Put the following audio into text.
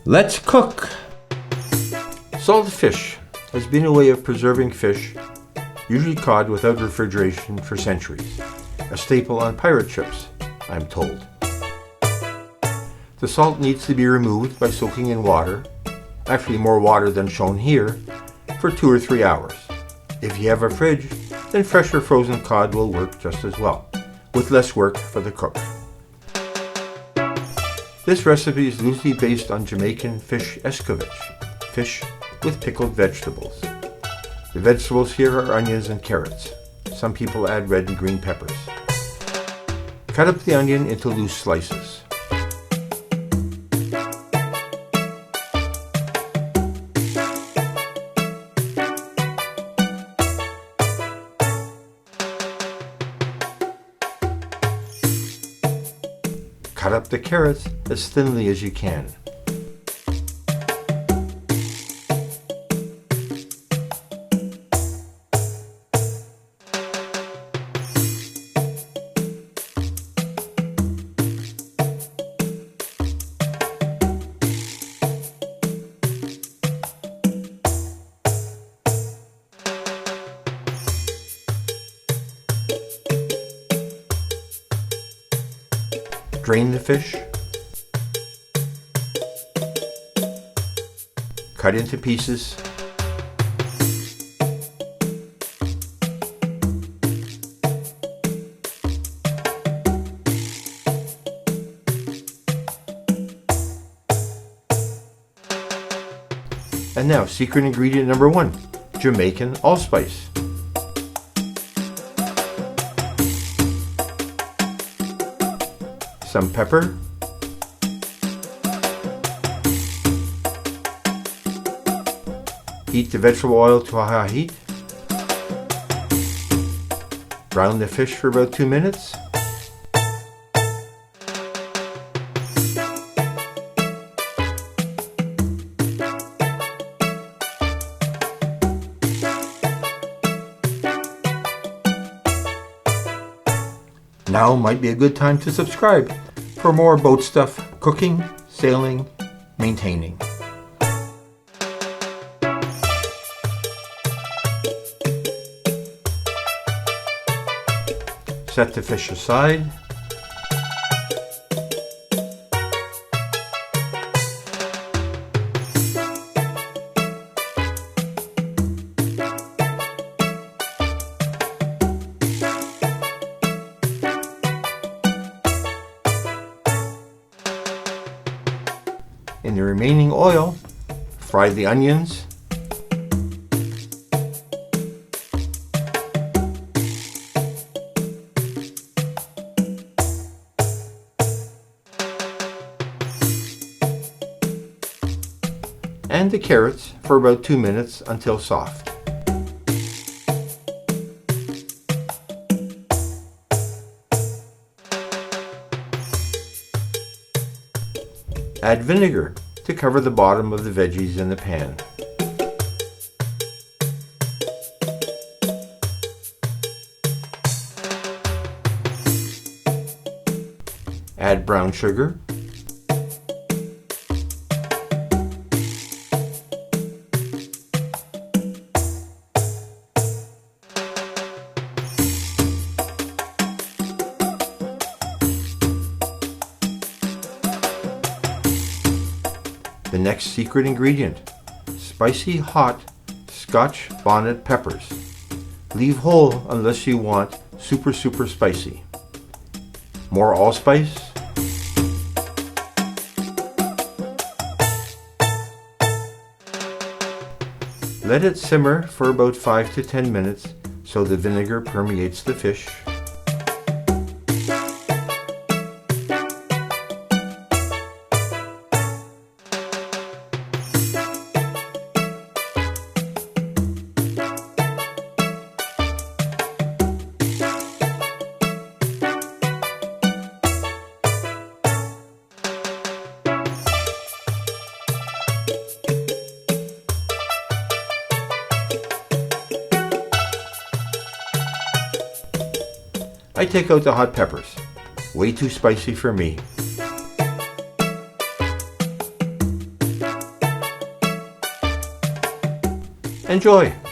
Let's cook! Salted fish has been a way of preserving fish, usually cod without refrigeration, for centuries. A staple on pirate ships, I'm told. The salt needs to be removed by soaking in water, actually more water than shown here, for 2 or 3 hours. If you have a fridge, then fresh or frozen cod will work just as well, with less work for the cook. This recipe is loosely based on Jamaican Fish Escovitch, fish with pickled vegetables. The vegetables here are onions and carrots. Some people add red and green peppers. Cut up the onion into loose slices. Cut up the carrots as thinly as you can. Drain the fish. Cut into pieces. And now, secret ingredient number 1, Jamaican allspice. Some pepper, heat the vegetable oil to a high heat, brown the fish for about 2 minutes, now might be a good time to subscribe for more boat stuff, cooking, sailing, maintaining. Set the fish aside. In the remaining oil, fry the onions, and the carrots for about 2 minutes until soft. Add vinegar to cover the bottom of the veggies in the pan. Add brown sugar, the next secret ingredient, spicy hot Scotch Bonnet Peppers. Leave whole unless you want super spicy. More allspice. Let it simmer for about 5 to 10 minutes so the vinegar permeates the fish. I take out the hot peppers. Way too spicy for me. Enjoy!